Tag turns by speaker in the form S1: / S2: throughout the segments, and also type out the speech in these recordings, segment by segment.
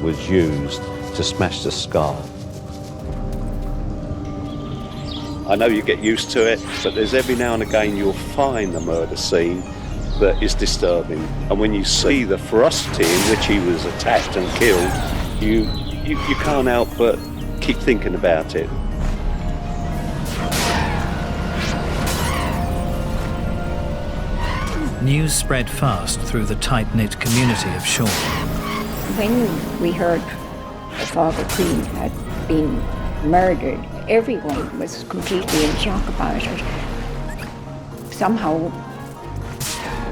S1: was used to smash the skull. I know you get used to it, but there's every now and again you'll find the murder scene that is disturbing. And when you see the ferocity in which he was attacked and killed, you can't help but keep thinking about it.
S2: News spread fast through the tight-knit community of Shaw.
S3: When we heard that Father Crean had been murdered, everyone was completely in shock about it. Somehow,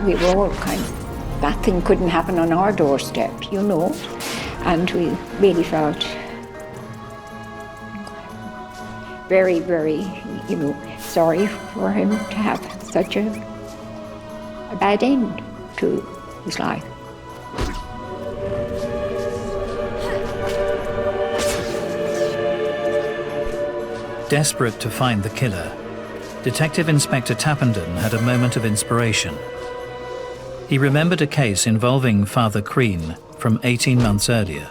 S3: we were all that thing couldn't happen on our doorstep, you know, and we really felt very, very, sorry for him to have such a bad end to his life.
S2: Desperate to find the killer, Detective Inspector Tappenden had a moment of inspiration. He remembered a case involving Father Crean from 18 months earlier.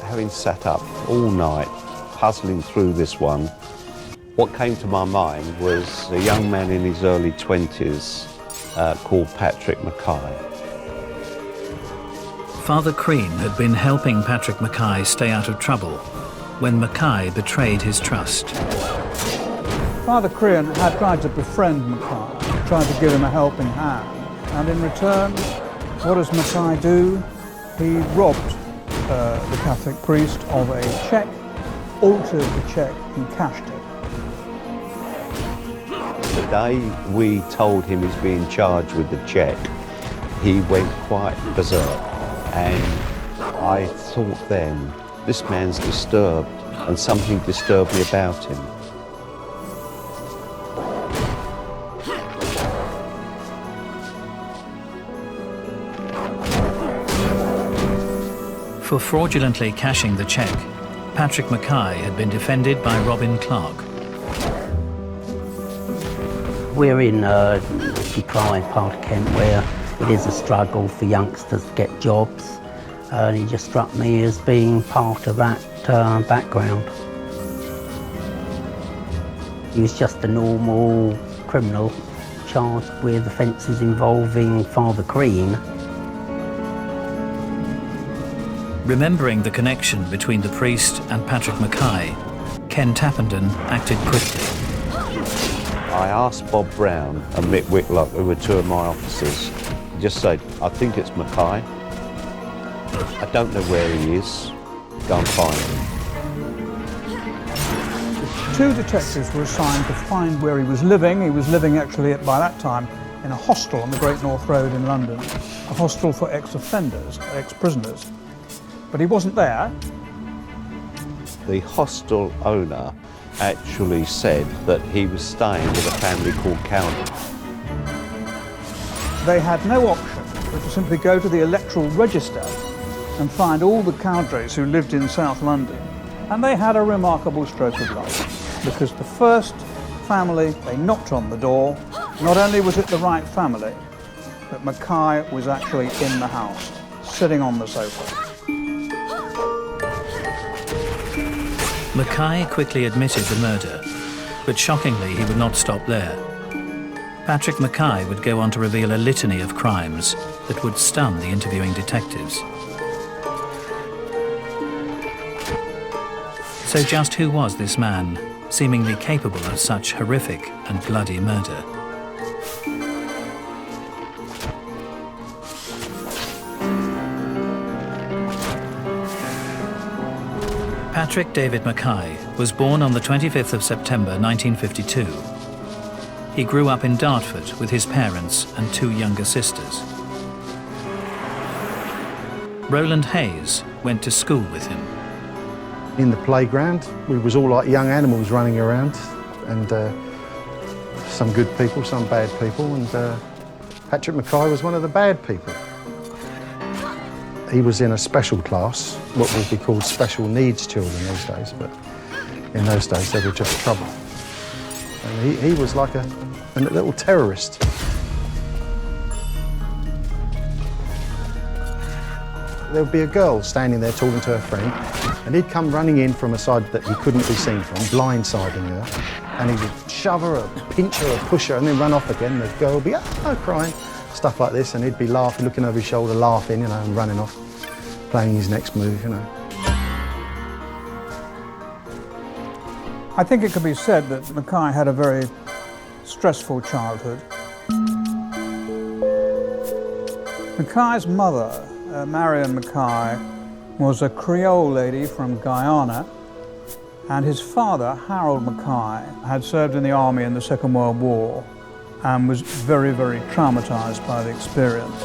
S1: Having sat up all night, puzzling through this one, what came to my mind was a young man in his early 20s called Patrick Mackay.
S2: Father Crean had been helping Patrick Mackay stay out of trouble when Mackay betrayed his trust.
S4: Father Crean had tried to befriend Mackay, tried to give him a helping hand, and in return, what does Mackay do? He robbed the Catholic priest of a cheque, altered the cheque and cashed it.
S1: The day we told him he's being charged with the cheque, he went quite berserk, and I thought then, this man's disturbed, and something disturbed me about him.
S2: For fraudulently cashing the cheque, Patrick Mackay had been defended by Robin Clark.
S5: We're in a deprived part of Kent where it is a struggle for youngsters to get jobs. And he just struck me as being part of that background. He was just a normal criminal charged with offences involving Father Crean.
S2: Remembering the connection between the priest and Patrick Mackay, Ken Tappenden acted quickly.
S1: I asked Bob Brown and Mick Whitlock, who were two of my officers, just said, I think it's Mackay. I don't know where he is. Go and find him.
S4: Two detectives were assigned to find where he was living. He was living actually by that time in a hostel on the Great North Road in London, a hostel for ex-offenders, ex-prisoners. But he wasn't there.
S1: The hostel owner actually said that he was staying with a family called Cowden.
S4: They had no option but to simply go to the electoral register and find all the Cowdrays who lived in South London. And they had a remarkable stroke of luck, because the first family, they knocked on the door. Not only was it the right family, but Mackay was actually in the house, sitting on the sofa.
S2: Mackay quickly admitted the murder, but shockingly he would not stop there. Patrick Mackay would go on to reveal a litany of crimes that would stun the interviewing detectives. So just who was this man, seemingly capable of such horrific and bloody murder? Patrick David Mackay was born on the 25th of September 1952. He grew up in Dartford with his parents and two younger sisters. Roland Hayes went to school with him.
S6: In the playground, we was all like young animals running around, and some good people, some bad people, and Patrick Mackay was one of the bad people. He was in a special class, what would be called special needs children these days, but in those days they were just trouble. And he was like a little terrorist. there would be a girl standing there talking to her friend, and he'd come running in from a side that he couldn't be seen from, blindsiding her, and he would shove her, or pinch her, or push her, and then run off again. The girl would be crying, stuff like this, and he'd be laughing, looking over his shoulder, laughing, you know, and running off, playing his next move, you know.
S4: I think it could be said that Mackay had a very stressful childhood. Mackay's mother, Marion Mackay, was a Creole lady from Guyana, and his father, Harold Mackay, had served in the army in the Second World War and was very, very traumatized by the experience.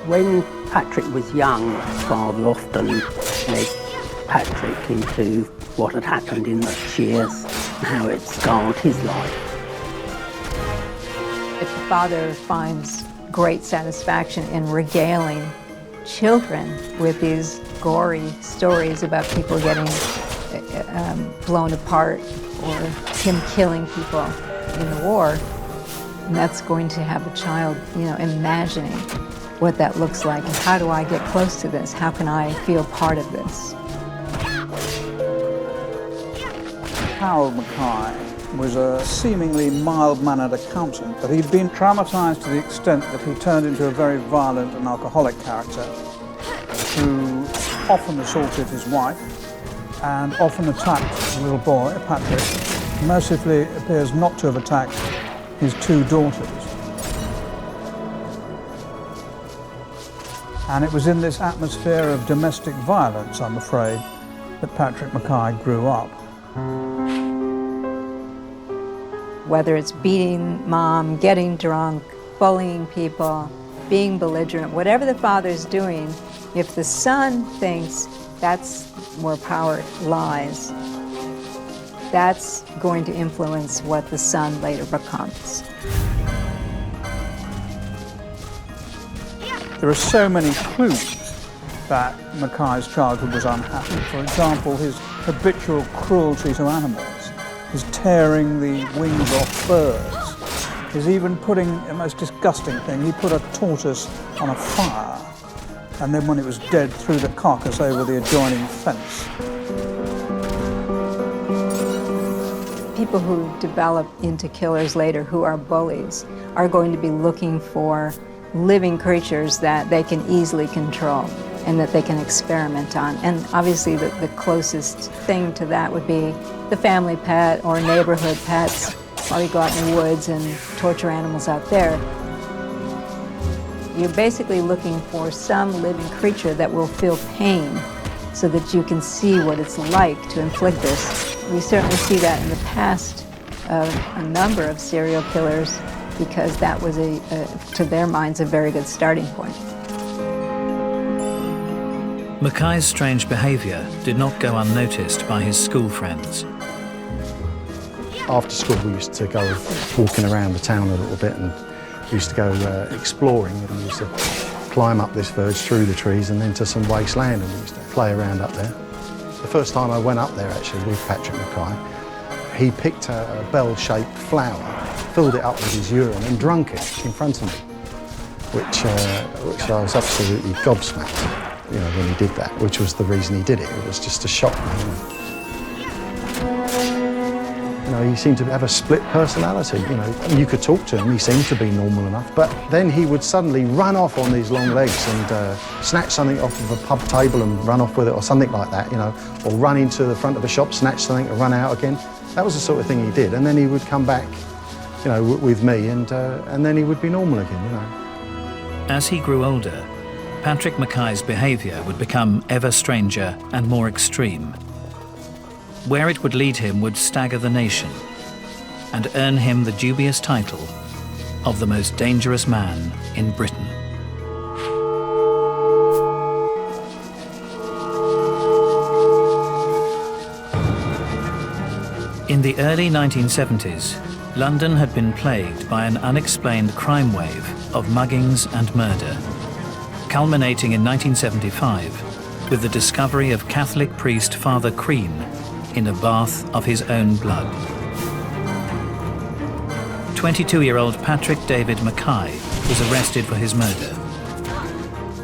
S5: When Patrick was young, his father often led Patrick into what had happened in the Shears and how it scarred his life.
S7: The father finds great satisfaction in regaling children with these gory stories about people getting blown apart or him killing people in the war. And that's going to have a child, you know, imagining what that looks like and how do I get close to this? How can I feel part of this?
S4: Harold Mackay was a seemingly mild-mannered accountant, but he'd been traumatized to the extent that he turned into a very violent and alcoholic character who often assaulted his wife and often attacked the little boy, Patrick. Mercifully appears not to have attacked his two daughters. And it was in this atmosphere of domestic violence, I'm afraid, that Patrick Mackay grew up.
S7: Whether it's beating mom, getting drunk, bullying people, being belligerent, whatever the father's doing, if the son thinks that's where power lies, that's going to influence what the son later becomes.
S4: There are so many clues that Mackay's childhood was unhappy. For example, his habitual cruelty to animals, his tearing the wings off birds, his even putting a most disgusting thing, he put a tortoise on a fire and then when it was dead threw the carcass over the adjoining fence.
S7: People who develop into killers later who are bullies are going to be looking for living creatures that they can easily control and that they can experiment on. And obviously the closest thing to that would be the family pet or neighborhood pets, while you go out in the woods and torture animals out there. You're basically looking for some living creature that will feel pain so that you can see what it's like to inflict this. We certainly see that in the past of a number of serial killers because that was, to their minds, a very good starting point.
S2: Mackay's strange behaviour did not go unnoticed by his school friends.
S6: After school we used to go walking around the town a little bit and we used to go exploring, and we used to climb up this verge through the trees and then to some wasteland and we used to play around up there. The first time I went up there actually with Patrick Mackay, he picked a bell-shaped flower, filled it up with his urine and drunk it in front of me, which I was absolutely gobsmacked, you know, when he did that, which was the reason he did it. It was just to shock me. You know, he seemed to have a split personality, you know. You could talk to him, he seemed to be normal enough, but then he would suddenly run off on these long legs and snatch something off of a pub table and run off with it or something like that, you know, or run into the front of a shop, snatch something and run out again. That was the sort of thing he did, and then he would come back, you know, with me and then he would be normal again, you know.
S2: As he grew older, Patrick Mackay's behaviour would become ever stranger and more extreme. Where it would lead him would stagger the nation and earn him the dubious title of the most dangerous man in Britain. In the early 1970s, London had been plagued by an unexplained crime wave of muggings and murder, culminating in 1975 with the discovery of Catholic priest Father Crean in a bath of his own blood. 22-year-old Patrick David Mackay was arrested for his murder.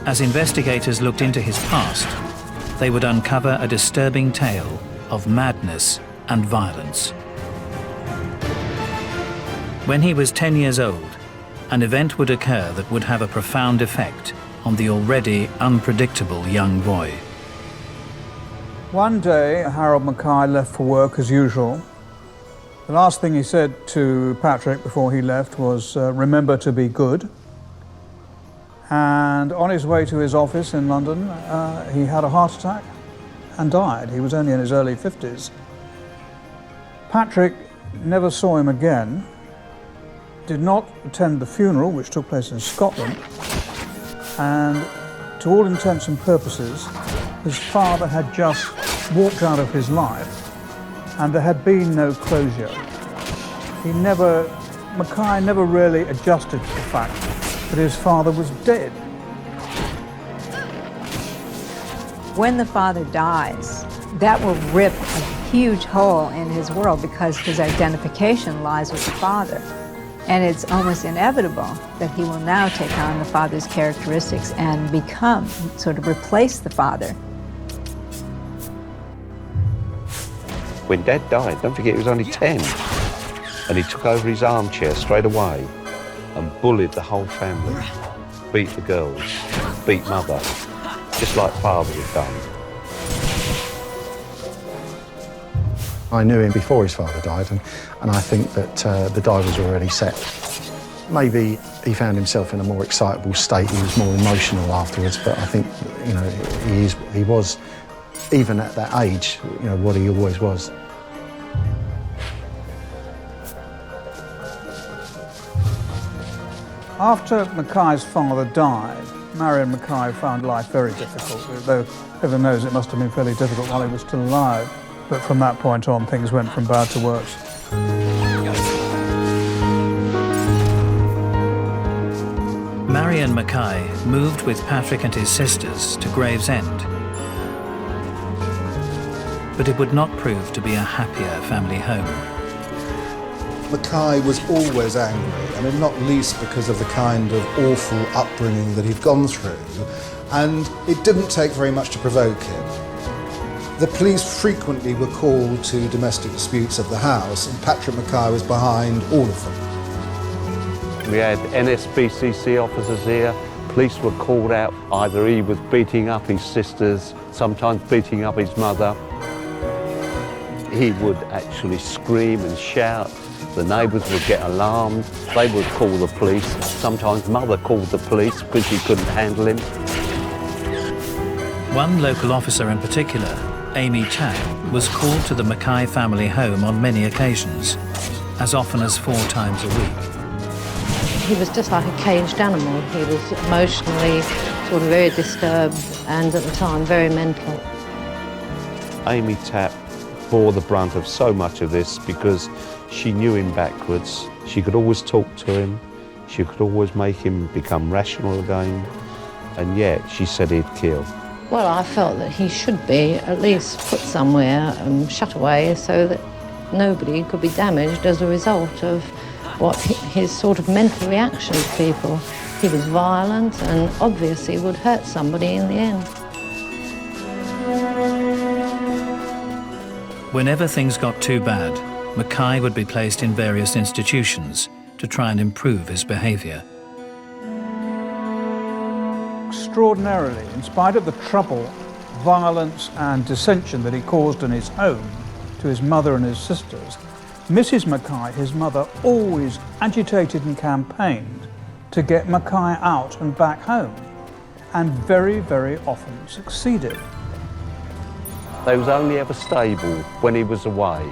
S2: As investigators looked into his past, they would uncover a disturbing tale of madness and violence. When he was 10 years old, an event would occur that would have a profound effect on the already unpredictable young boy.
S4: One day, Harold Mackay left for work as usual. The last thing he said to Patrick before he left was, remember to be good. And on his way to his office in London, he had a heart attack and died. He was only in his early 50s. Patrick never saw him again, did not attend the funeral, which took place in Scotland, and to all intents and purposes, his father had just walked out of his life, and there had been no closure. Mackay never really adjusted to the fact that his father was dead.
S7: When the father dies, that will rip a huge hole in his world because his identification lies with the father. And it's almost inevitable that he will now take on the father's characteristics and become, sort of replace the father.
S1: When Dad died, don't forget he was only 10, and he took over his armchair straight away and bullied the whole family, beat the girls, beat Mother, just like Father had done.
S6: I knew him before his father died, and I think that the die was already set. Maybe he found himself in a more excitable state, he was more emotional afterwards, but I think, you know, he was, even at that age, you know, what he always was.
S4: After Mackay's father died, Marion Mackay found life very difficult, though heaven knows it must have been fairly difficult while he was still alive. But from that point on, things went from bad to worse.
S2: Marion Mackay moved with Patrick and his sisters to Gravesend. But it would not prove to be a happier family home.
S8: Mackay was always angry, I mean, not least because of the kind of awful upbringing that he'd gone through, and it didn't take very much to provoke him. The police frequently were called to domestic disputes of the house, and Patrick Mackay was behind all of them.
S1: We had NSBCC officers here. Police were called out. Either he was beating up his sisters, sometimes beating up his mother. He would actually scream and shout. The neighbours would get alarmed. They would call the police. Sometimes Mother called the police because she couldn't handle him.
S2: One local officer in particular, Amy Tapp, was called to the Mackay family home on many occasions, as often as 4 times a week.
S9: He was just like a caged animal. He was emotionally sort of very disturbed and at the time very mental.
S1: Amy Tapp bore the brunt of so much of this because she knew him backwards. She could always talk to him. She could always make him become rational again. And yet she said he'd kill.
S9: Well, I felt that he should be at least put somewhere and shut away so that nobody could be damaged as a result of what his sort of mental reaction to people. He was violent and obviously would hurt somebody in the end.
S2: Whenever things got too bad, Mackay would be placed in various institutions to try and improve his behaviour.
S4: Extraordinarily, in spite of the trouble, violence and dissension that he caused in his home to his mother and his sisters, Mrs. Mackay, his mother, always agitated and campaigned to get Mackay out and back home, and very, very often succeeded.
S1: They was only ever stable when he was away,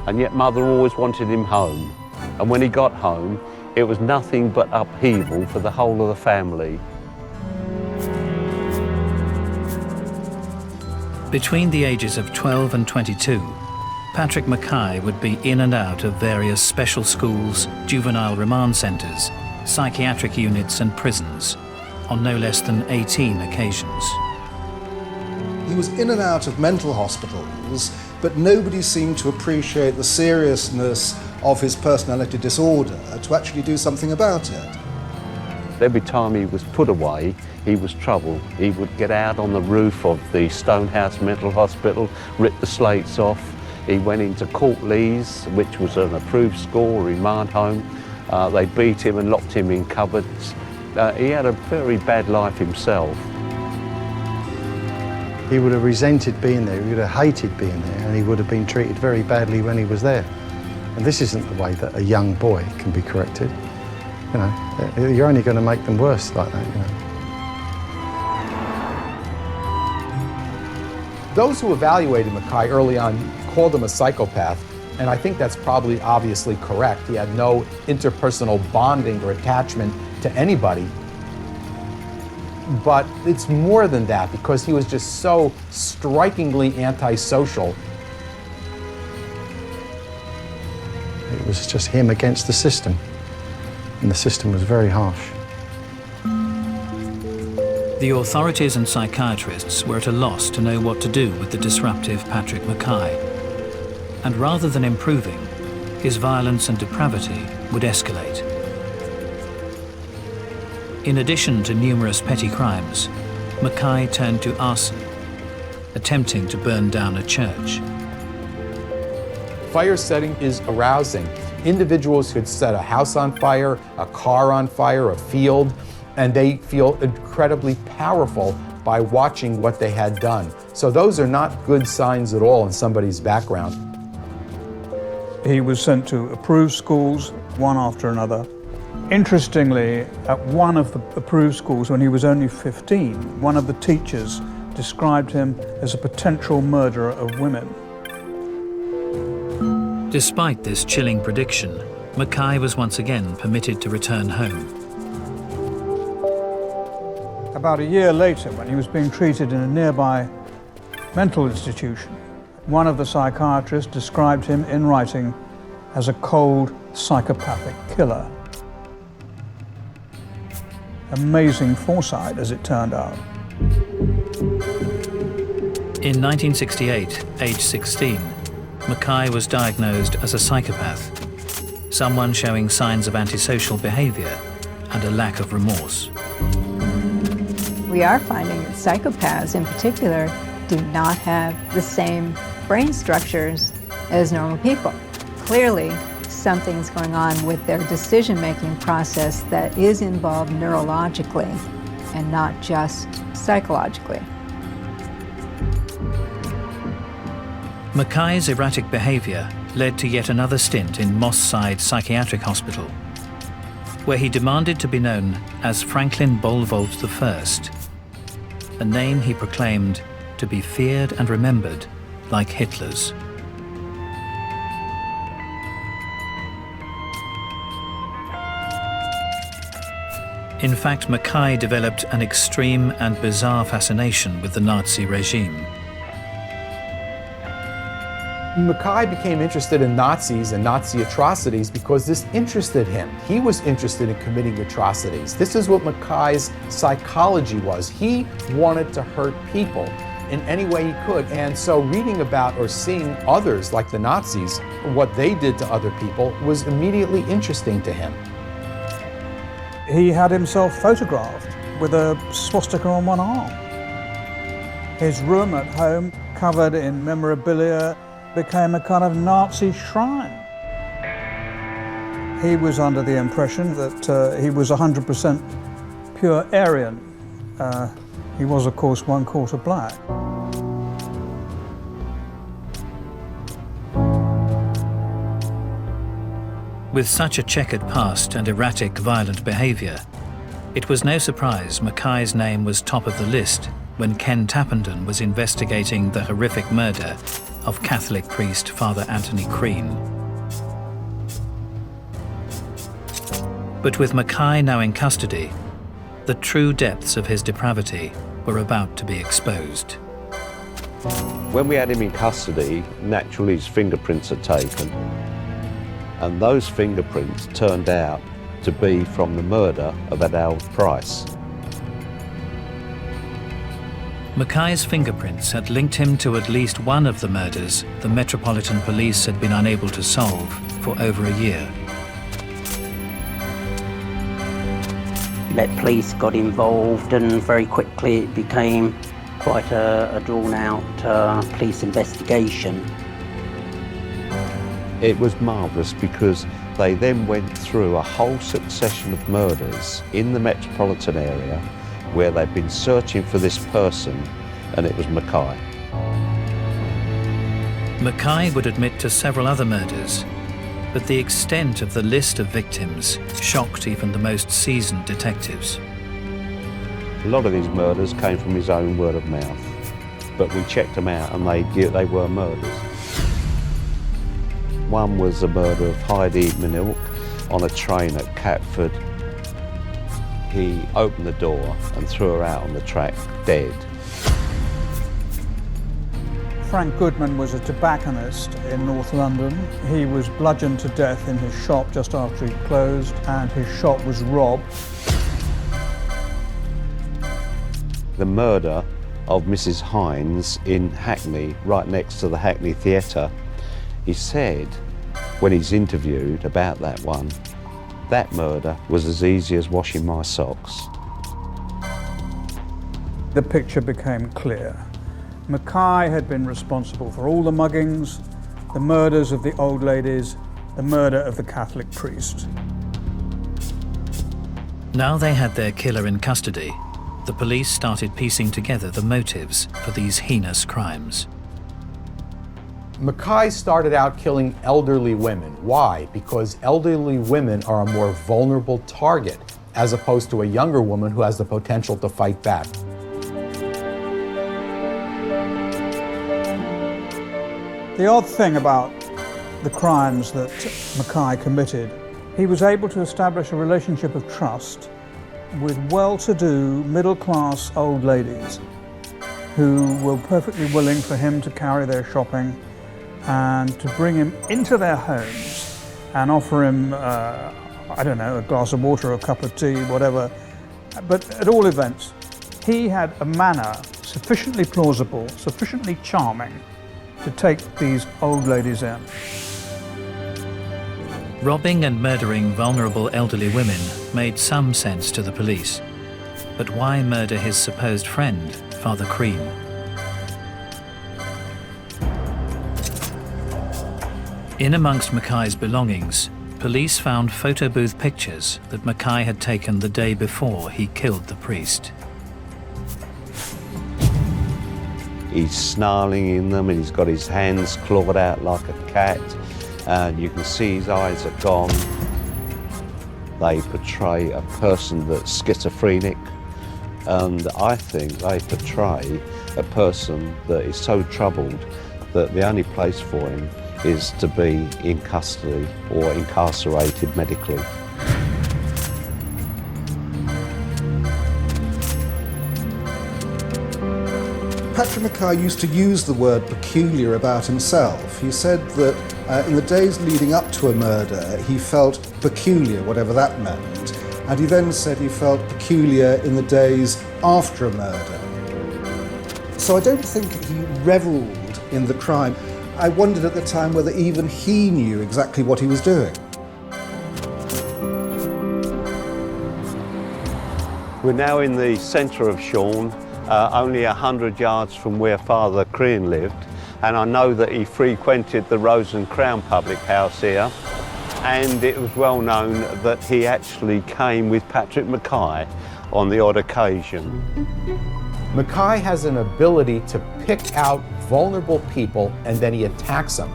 S1: and yet Mother always wanted him home. And when he got home, it was nothing but upheaval for the whole of the family.
S2: Between the ages of 12 and 22, Patrick Mackay would be in and out of various special schools, juvenile remand centres, psychiatric units and prisons, on no less than 18 occasions.
S8: He was in and out of mental hospitals, but nobody seemed to appreciate the seriousness of his personality disorder to actually do something about it.
S1: Every time he was put away, he was trouble. He would get out on the roof of the Stonehouse Mental Hospital, rip the slates off. He went into Court Leys, which was an approved school, remand home. They beat him and locked him in cupboards. He had a very bad life himself.
S6: He would have resented being there, he would have hated being there, and he would have been treated very badly when he was there. And this isn't the way that a young boy can be corrected. You know, you're only going to make them worse like that, you know.
S10: Those who evaluated Mackay early on called him a psychopath, and I think that's probably obviously correct. He had no interpersonal bonding or attachment to anybody. But it's more than that, because he was just so strikingly antisocial.
S6: It was just him against the system, and the system was very harsh.
S2: The authorities and psychiatrists were at a loss to know what to do with the disruptive Patrick Mackay. And rather than improving, his violence and depravity would escalate. In addition to numerous petty crimes, Mackay turned to arson, attempting to burn down a church.
S10: Fire setting is arousing. Individuals could set a house on fire, a car on fire, a field, and they feel incredibly powerful by watching what they had done. So those are not good signs at all in somebody's background.
S4: He was sent to approved schools, one after another. Interestingly, at one of the approved schools, when he was only 15, one of the teachers described him as a potential murderer of women.
S2: Despite this chilling prediction, Mackay was once again permitted to return home.
S4: About a year later, when he was being treated in a nearby mental institution, one of the psychiatrists described him in writing as a cold, psychopathic killer. Amazing foresight, as it turned out.
S2: In 1968, age 16, Mackay was diagnosed as a psychopath, someone showing signs of antisocial behavior and a lack of remorse.
S7: We are finding that psychopaths in particular do not have the same brain structures as normal people. Clearly, something's going on with their decision-making process that is involved neurologically and not just psychologically.
S2: Mackay's erratic behavior led to yet another stint in Moss Side Psychiatric Hospital, where he demanded to be known as Franklin Bollewoldt I, a name he proclaimed to be feared and remembered like Hitler's. In fact, Mackay developed an extreme and bizarre fascination with the Nazi regime.
S10: Mackay became interested in Nazis and Nazi atrocities because this interested him. He was interested in committing atrocities. This is what Mackay's psychology was. He wanted to hurt people in any way he could. And so reading about or seeing others like the Nazis, what they did to other people, was immediately interesting to him.
S4: He had himself photographed with a swastika on one arm. His room at home, covered in memorabilia, became a kind of Nazi shrine. He was under the impression that he was 100% pure Aryan. He was, of course, 1/4 black.
S2: With such a checkered past and erratic, violent behavior, it was no surprise Mackay's name was top of the list when Ken Tappenden was investigating the horrific murder of Catholic priest Father Anthony Crean. But with Mackay now in custody, the true depths of his depravity were about to be exposed.
S1: When we had him in custody, naturally his fingerprints are taken. And those fingerprints turned out to be from the murder of Adele Price.
S2: Mackay's fingerprints had linked him to at least one of the murders the Metropolitan Police had been unable to solve for over a year.
S5: let police got involved, and very quickly it became quite a drawn-out police investigation.
S1: It was marvellous because they then went through a whole succession of murders in the metropolitan area where they'd been searching for this person, and it was Mackay.
S2: Mackay would admit to several other murders, but the extent of the list of victims shocked even the most seasoned detectives.
S1: A lot of these murders came from his own word of mouth, but we checked them out and they were murders. One was the murder of Heidi Minilk on a train at Catford. He opened the door and threw her out on the track, dead.
S4: Frank Goodman was a tobacconist in North London. He was bludgeoned to death in his shop just after he closed, and his shop was robbed.
S1: The murder of Mrs. Hines in Hackney, right next to the Hackney Theatre, he said, when he's interviewed about that one, that murder was as easy as washing my socks.
S4: The picture became clear. Mackay had been responsible for all the muggings, the murders of the old ladies, the murder of the Catholic priest.
S2: Now they had their killer in custody, the police started piecing together the motives for these heinous crimes.
S10: Mackay started out killing elderly women. Why? Because elderly women are a more vulnerable target as opposed to a younger woman who has the potential to fight back.
S4: The odd thing about the crimes that Mackay committed, he was able to establish a relationship of trust with well-to-do, middle-class old ladies who were perfectly willing for him to carry their shopping and to bring him into their homes and offer him, I don't know, a glass of water, a cup of tea, whatever. But at all events, he had a manner sufficiently plausible, sufficiently charming to take these old ladies in.
S2: Robbing and murdering vulnerable elderly women made some sense to the police. But why murder his supposed friend, Father Crean? In amongst Mackay's belongings, police found photo booth pictures that Mackay had taken the day before he killed the priest.
S1: He's snarling in them and he's got his hands clawed out like a cat, and you can see his eyes are gone. They portray a person that's schizophrenic, and I think they portray a person that is so troubled that the only place for him is to be in custody or incarcerated medically.
S8: Patrick Mackay used to use the word peculiar about himself. He said that in the days leading up to a murder, he felt peculiar, whatever that meant, and he then said he felt peculiar in the days after a murder. So I don't think he revelled in the crime. I wondered at the time whether even he knew exactly what he was doing.
S1: We're now in the centre of Shorn, only 100 yards from where Father Crean lived, and I know that he frequented the Rose and Crown public house here, and it was well known that he actually came with Patrick Mackay on the odd occasion.
S10: Mackay has an ability to pick out vulnerable people and then he attacks them.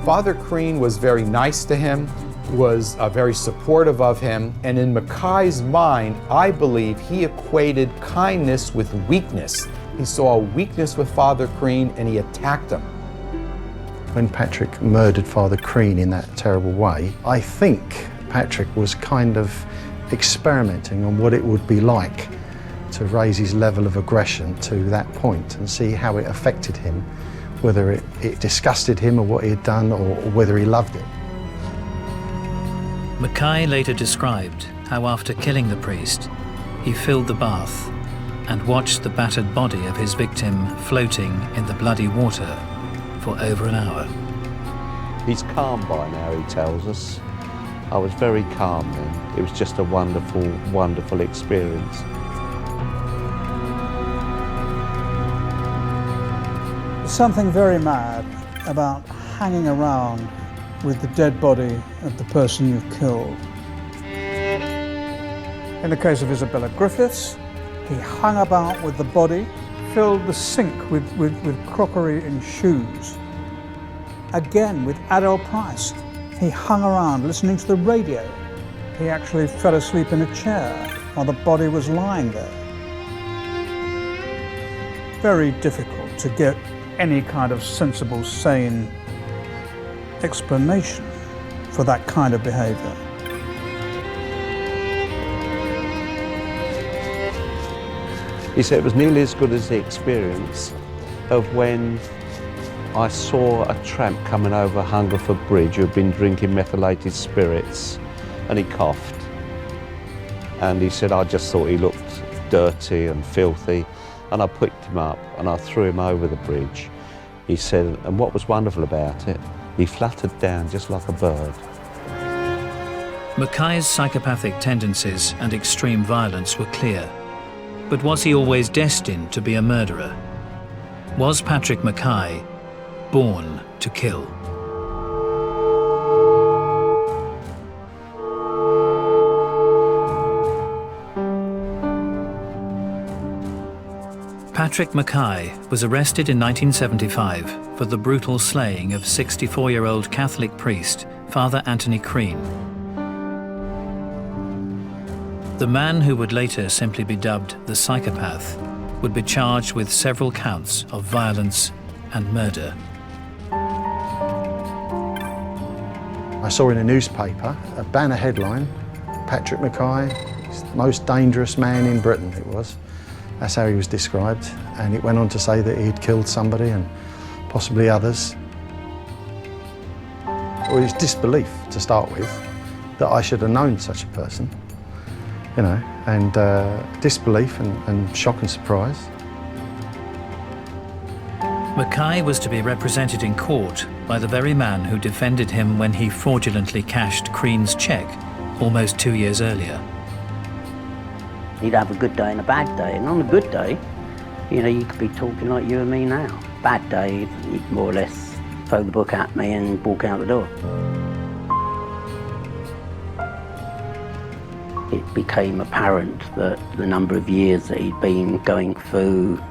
S10: Father Crean was very nice to him, was very supportive of him, and in Mackay's mind, I believe he equated kindness with weakness. He saw a weakness with Father Crean and he attacked him.
S6: When Patrick murdered Father Crean in that terrible way, I think Patrick was kind of experimenting on what it would be like to raise his level of aggression to that point and see how it affected him, whether it disgusted him or what he had done, or whether he loved it.
S2: Mackay later described how after killing the priest, he filled the bath and watched the battered body of his victim floating in the bloody water for over an hour.
S1: He's calm by now, he tells us. I was very calm then. It was just a wonderful, wonderful experience.
S4: There's something very mad about hanging around with the dead body of the person you've killed. In the case of Isabella Griffiths, he hung about with the body, filled the sink with crockery and shoes. Again, with Adele Price, he hung around listening to the radio. He actually fell asleep in a chair while the body was lying there. Very difficult to get any kind of sensible, sane explanation for that kind of behavior.
S1: He said it was nearly as good as the experience of when I saw a tramp coming over Hungerford Bridge who had been drinking methylated spirits, and he coughed. And he said, I just thought he looked dirty and filthy, and I picked him up and I threw him over the bridge. He said, and what was wonderful about it, he fluttered down just like a bird.
S2: Mackay's psychopathic tendencies and extreme violence were clear. But was he always destined to be a murderer? Was Patrick Mackay born to kill? Patrick Mackay was arrested in 1975 for the brutal slaying of 64-year-old Catholic priest Father Anthony Crean. The man, who would later simply be dubbed the psychopath, would be charged with several counts of violence and murder.
S6: I saw in a newspaper a banner headline, Patrick Mackay, the most dangerous man in Britain, it was. That's how he was described, and it went on to say that he'd killed somebody and possibly others. Well, it was disbelief to start with, that I should have known such a person, you know, and disbelief and shock and surprise.
S2: Mackay was to be represented in court by the very man who defended him when he fraudulently cashed Crean's cheque almost 2 years earlier.
S5: He'd have a good day and a bad day, and on a good day, you know, you could be talking like you and me now. Bad day, he'd more or less throw the book at me and walk out the door. It became apparent that the number of years that he'd been going through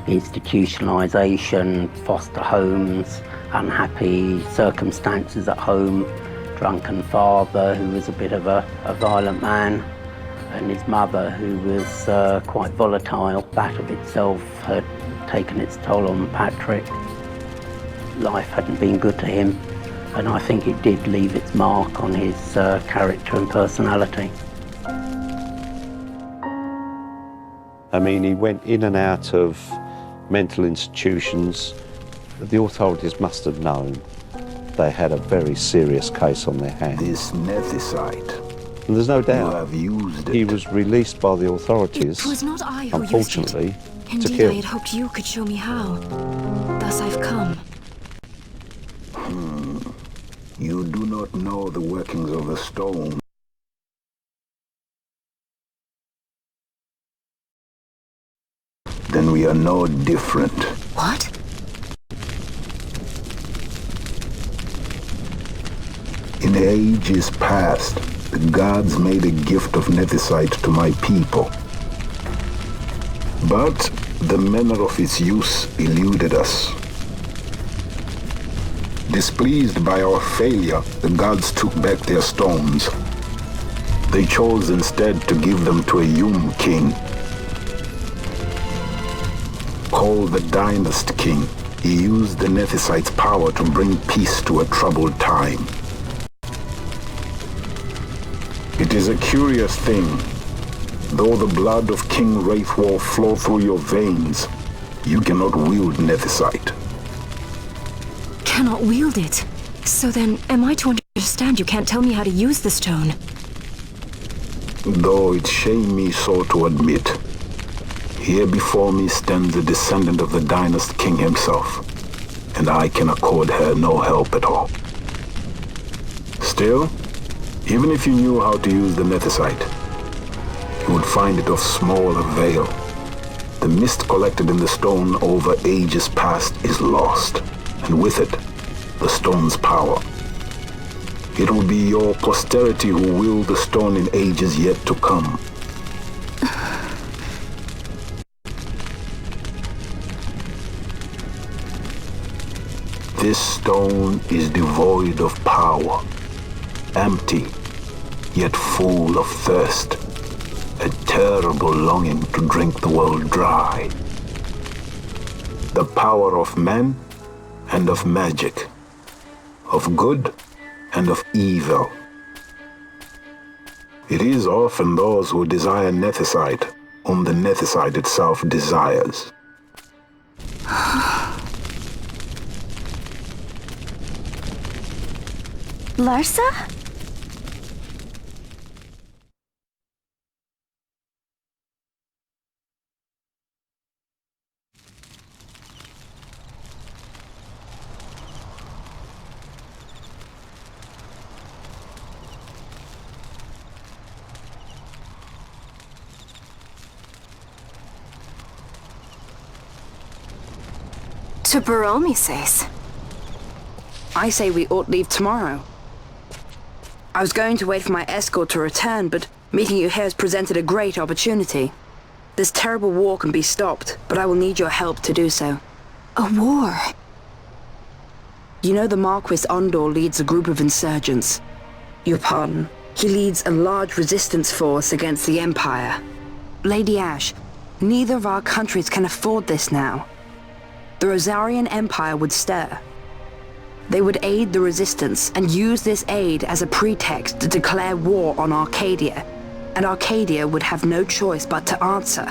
S5: institutionalisation, foster homes, unhappy circumstances at home, drunken father who was a bit of a violent man, and his mother who was quite volatile. That of itself had taken its toll on Patrick. Life hadn't been good to him, and I think it did leave its mark on his character and personality.
S1: I mean, he went in and out of mental institutions. The authorities must have known they had a very serious case on their hands.
S11: This nethicite.
S1: And there's no doubt
S11: you have used it.
S1: He was released by the authorities,
S12: It was not I who
S1: unfortunately,
S12: used it.
S1: to
S12: Indeed,
S1: kill.
S12: I had hoped you could show me how. Thus I've come.
S11: You do not know the workings of a stone. Then we are no different.
S12: What?
S11: In ages past, the gods made a gift of nethicite to my people. But the manner of its use eluded us. Displeased by our failure, the gods took back their stones. They chose instead to give them to a Yum king. Called the Dynast King, he used the nethicite's power to bring peace to a troubled time. It is a curious thing. Though the blood of King Wraithwolf flow through your veins, you cannot wield nethicite.
S12: Cannot wield it. So then, am I to understand you can't tell me how to use the stone?
S11: Though it shame me so to admit, here before me stands a descendant of the Dynast King himself, and I can accord her no help at all. Still, Even if you knew how to use the nethicite, you would find it of small avail. The mist collected in the stone over ages past is lost, and with it, the stone's power. It will be your posterity who wield the stone in ages yet to come. This stone is devoid of power, empty, yet full of thirst, a terrible longing to drink the world dry. The power of men and of magic, of good and of evil. It is often those who desire nethicite whom the nethicite itself desires.
S12: Larsa? To Baromi says.
S13: I say we ought leave tomorrow. I was going to wait for my escort to return, but meeting you here has presented a great opportunity. This terrible war can be stopped, but I will need your help to do so.
S12: A war?
S13: You know the Marquis Ondor leads a group of insurgents. Your pardon. He leads a large resistance force against the Empire. Lady Ash, neither of our countries can afford this now. The Rosarian Empire would stir. They would aid the resistance and use this aid as a pretext to declare war on Arcadia, and Arcadia would have no choice but to answer.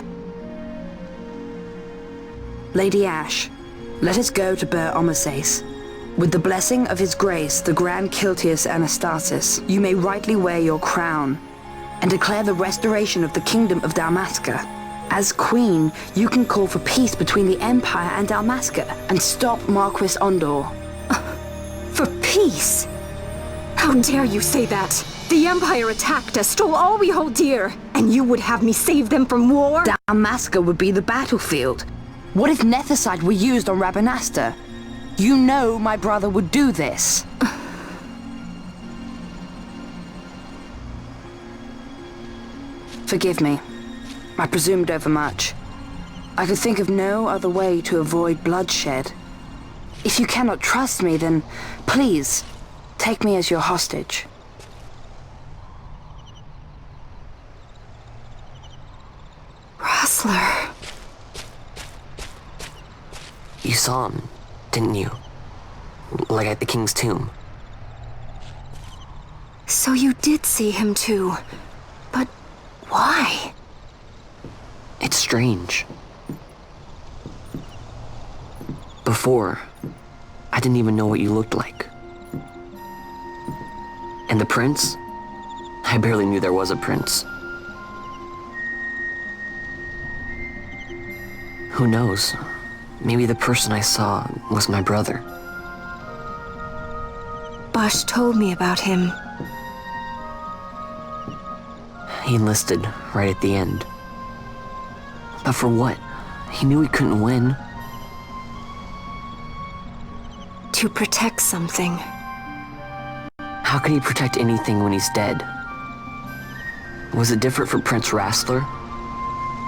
S13: Lady Ash, let us go to Bur Omasace. With the blessing of His Grace, the Grand Kiltius Anastasis, you may rightly wear your crown and declare the restoration of the Kingdom of Dalmasca. As Queen, you can call for peace between the Empire and Dalmasca and stop Marquis Ondor.
S12: For peace? How dare you say that? The Empire attacked us, stole all we hold dear, and you would have me save them from war?
S13: Dalmasca would be the battlefield. What if nethicite were used on Rabanasta? You know my brother would do this. Forgive me. I presumed overmuch. I could think of no other way to avoid bloodshed. If you cannot trust me, then please, take me as your hostage.
S12: Rustler.
S14: You saw him, didn't you? Like at the King's tomb.
S12: So you did see him too. But why?
S14: It's strange. Before, I didn't even know what you looked like. And the prince? I barely knew there was a prince. Who knows? Maybe the person I saw was my brother.
S12: Bosch told me about him.
S14: He enlisted right at the end. But for what? He knew he couldn't win.
S12: To protect something.
S14: How can he protect anything when he's dead? Was it different for Prince Rastler?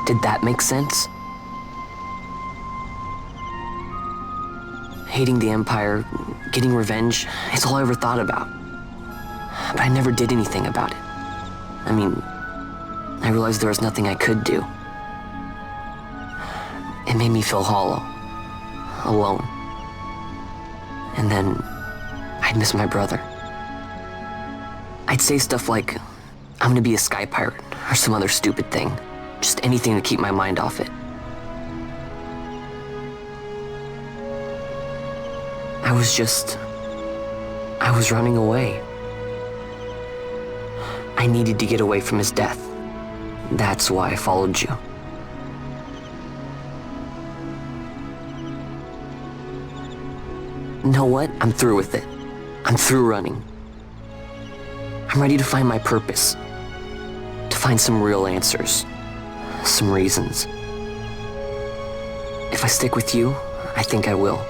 S14: Did that make sense? Hating the Empire, getting revenge, it's all I ever thought about. But I never did anything about it. I mean, I realized there was nothing I could do. It made me feel hollow, alone. And then I'd miss my brother. I'd say stuff like, I'm gonna be a sky pirate, or some other stupid thing. Just anything to keep my mind off it. I was running away. I needed to get away from his death. That's why I followed you. You know what? I'm through with it. I'm through running. I'm ready to find my purpose. To find some real answers. Some reasons. If I stick with you, I think I will.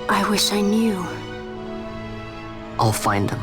S12: I wish I knew.
S14: I'll find them.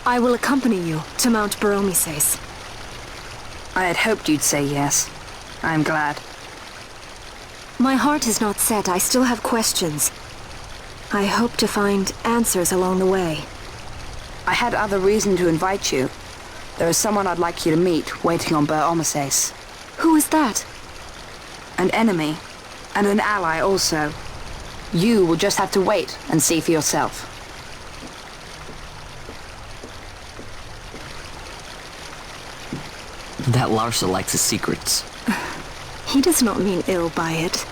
S12: I will accompany you to Mount Baromises.
S13: I had hoped you'd say yes. I'm glad.
S12: My heart is not set. I still have questions. I hope to find answers along the way.
S13: I had other reason to invite you. There is someone I'd like you to meet waiting on Baromises.
S12: Who is that?
S13: An enemy, and an ally also. You will just have to wait and see for yourself.
S14: That Larsa likes his secrets.
S12: He does not mean ill by it.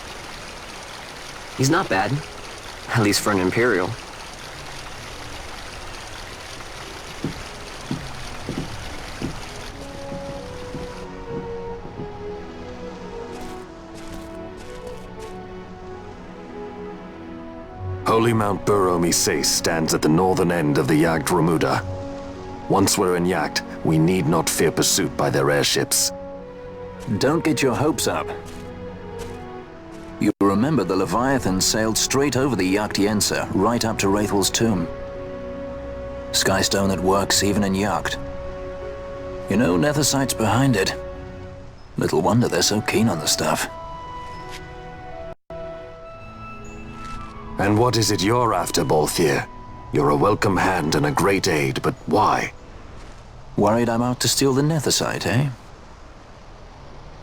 S14: He's not bad. At least for an Imperial.
S15: Holy Mount Baromises stands at the northern end of the Yacht Remuda. Once we're in Yacht, we need not fear pursuit by their airships.
S16: Don't get your hopes up. You remember the Leviathan sailed straight over the XII, right up to Wraithel's tomb. Skystone that works even in Yacht. You know Nethersight's behind it. Little wonder they're so keen on the stuff.
S15: And what is it you're after, Balthier? You're a welcome hand and a great aid, but why?
S16: Worried I'm out to steal the Nethersight, eh?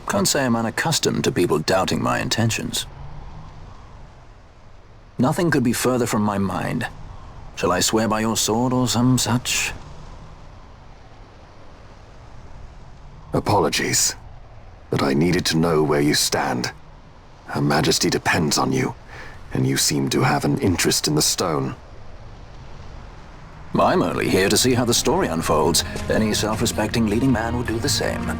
S16: Can't say I'm unaccustomed to people doubting my intentions. Nothing could be further from my mind. Shall I swear by your sword or some such?
S15: Apologies, but I needed to know where you stand. Her Majesty depends on you, and you seem to have an interest in the stone.
S16: I'm only here to see how the story unfolds. Any self-respecting leading man would do the same.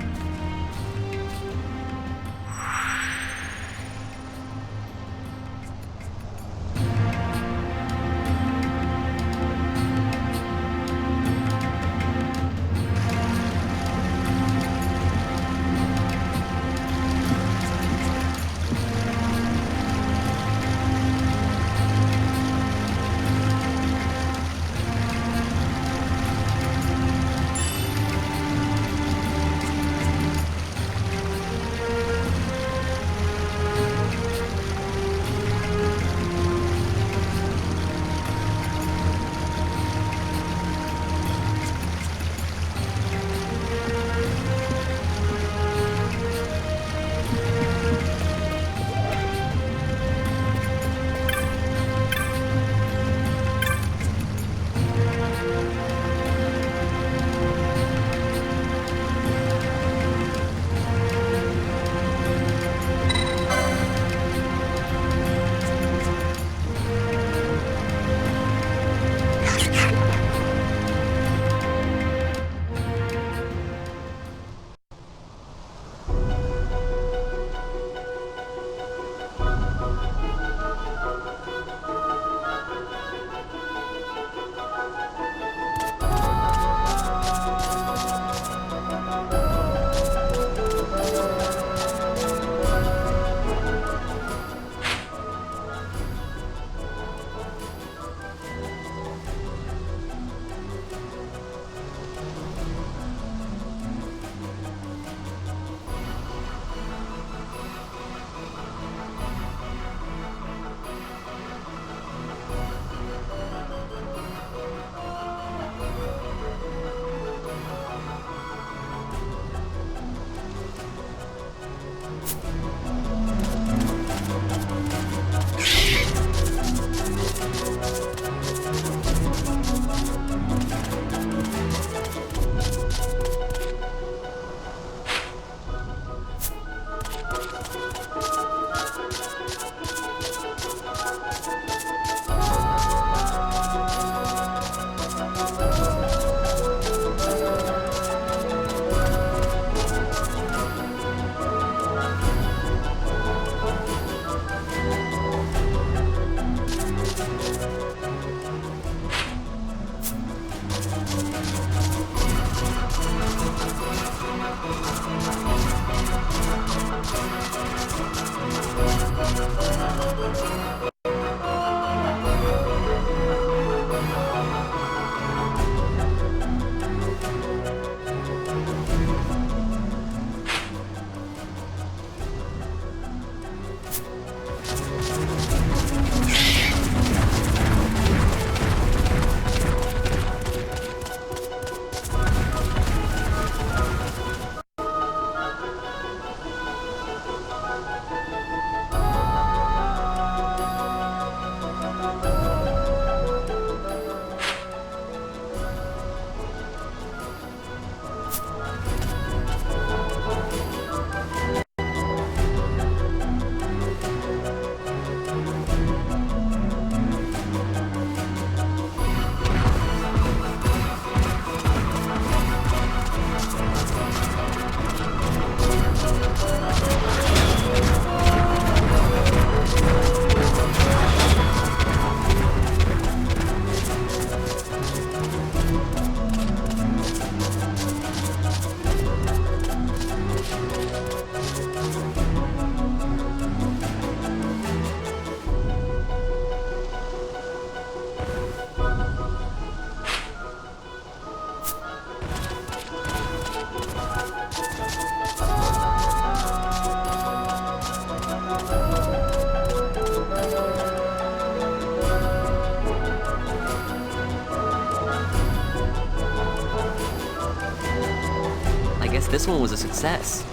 S14: This one was a success.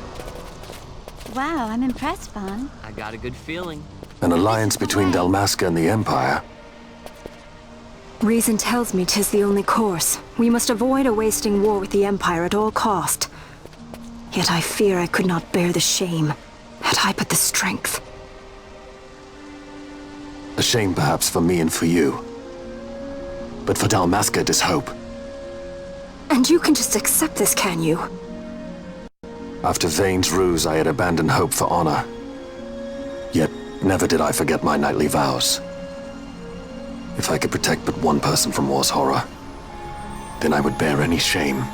S17: Wow, I'm impressed, Vaughn.
S14: I got a good feeling.
S15: An alliance between Dalmasca and the Empire.
S12: Reason tells me 'tis the only course. We must avoid a wasting war with the Empire at all cost. Yet I fear I could not bear the shame, had I but the strength.
S15: A shame perhaps for me and for you. But for Dalmasca it is hope.
S12: And you can just accept this, can you?
S15: After Vane's ruse, I had abandoned hope for honor. Yet, never did I forget my knightly vows. If I could protect but one person from war's horror, then I would bear any shame.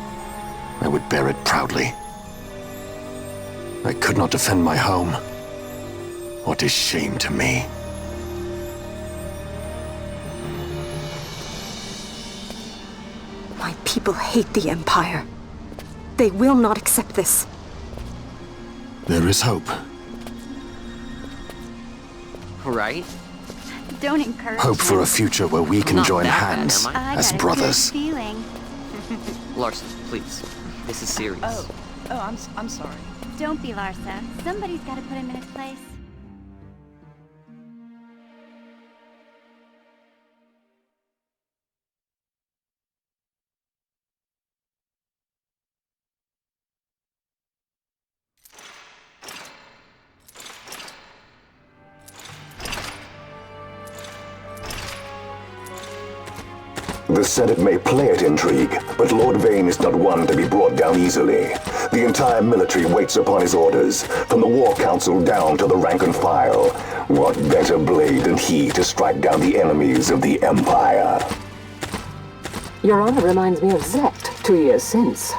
S15: I would bear it proudly. I could not defend my home. What is shame to me?
S12: My people hate the Empire. They will not accept this.
S15: There is hope.
S14: Right?
S17: Don't encourage
S15: Hope for a future where we can
S14: Not
S15: join
S14: that bad,
S15: hands
S14: am I?
S15: as brothers.
S17: Feeling.
S14: Larson, please. This is serious.
S17: I'm sorry. Don't be, Larsa. Somebody's got to put him in his place.
S11: The Senate may play at intrigue, but Lord Vane is not one to be brought down easily. The entire military waits upon his orders, from the War Council down to the rank and file. What better blade than he to strike down the enemies of the Empire?
S18: Your honor reminds me of Zect 2 years since.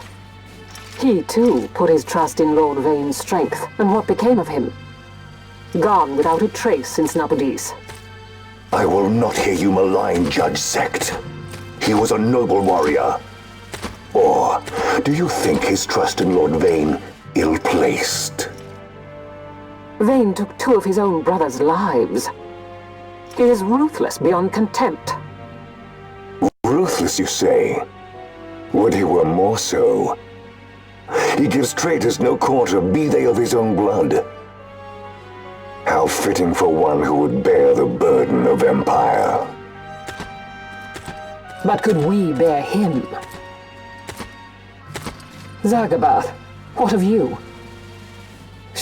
S18: He, too, put his trust in Lord Vane's strength, and what became of him? Gone without a trace since Nabudis.
S11: I will not hear you malign Judge Zect. He was a noble warrior. Or do you think his trust in Lord Vane ill-placed?
S18: Vane took 2 of his own brother's lives. He is ruthless beyond contempt.
S11: Ruthless, you say? Would he were more so. He gives traitors no quarter, be they of his own blood. How fitting for one who would bear the burden of empire.
S18: But could we bear him? Zagabath, what of you?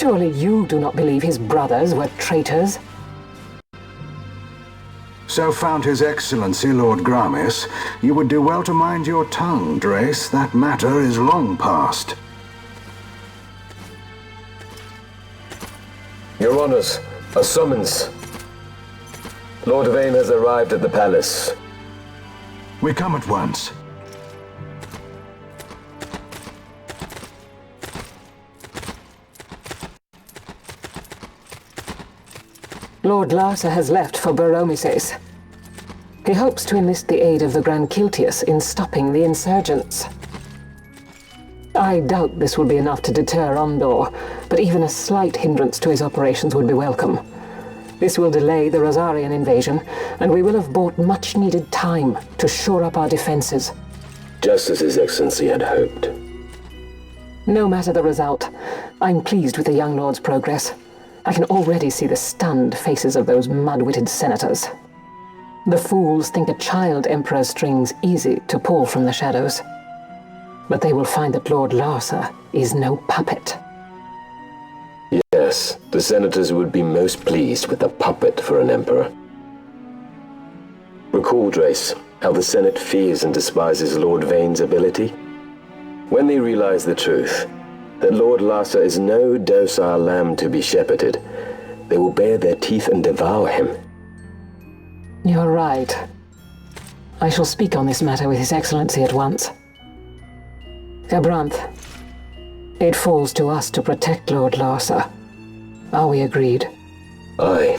S18: Surely you do not believe his brothers were traitors?
S11: So found His Excellency Lord Gramis, you would do well to mind your tongue, Drace. That matter is long past.
S19: Your Honours, a summons. Lord Vane has arrived at the palace.
S11: We come at once.
S18: Lord Larsa has left for Baromises. He hopes to enlist the aid of the Grand Kiltius in stopping the insurgents. I doubt this will be enough to deter Ondor, but even a slight hindrance to his operations would be welcome. This will delay the Rosarian invasion, and we will have bought much-needed time to shore up our defenses.
S19: Just as His Excellency had hoped.
S18: No matter the result, I'm pleased with the young lord's progress. I can already see the stunned faces of those mud-witted senators. The fools think a child emperor's strings easy to pull from the shadows. But they will find that Lord Larsa is no puppet.
S19: Yes, the senators would be most pleased with a puppet for an emperor. Recall, Drace, how the Senate fears and despises Lord Vane's ability. When they realize the truth, that Lord Larsa is no docile lamb to be shepherded, they will bare their teeth and devour him.
S18: You're right. I shall speak on this matter with His Excellency at once. Gabranth, it falls to us to protect Lord Larsa. Are we agreed?
S19: Aye.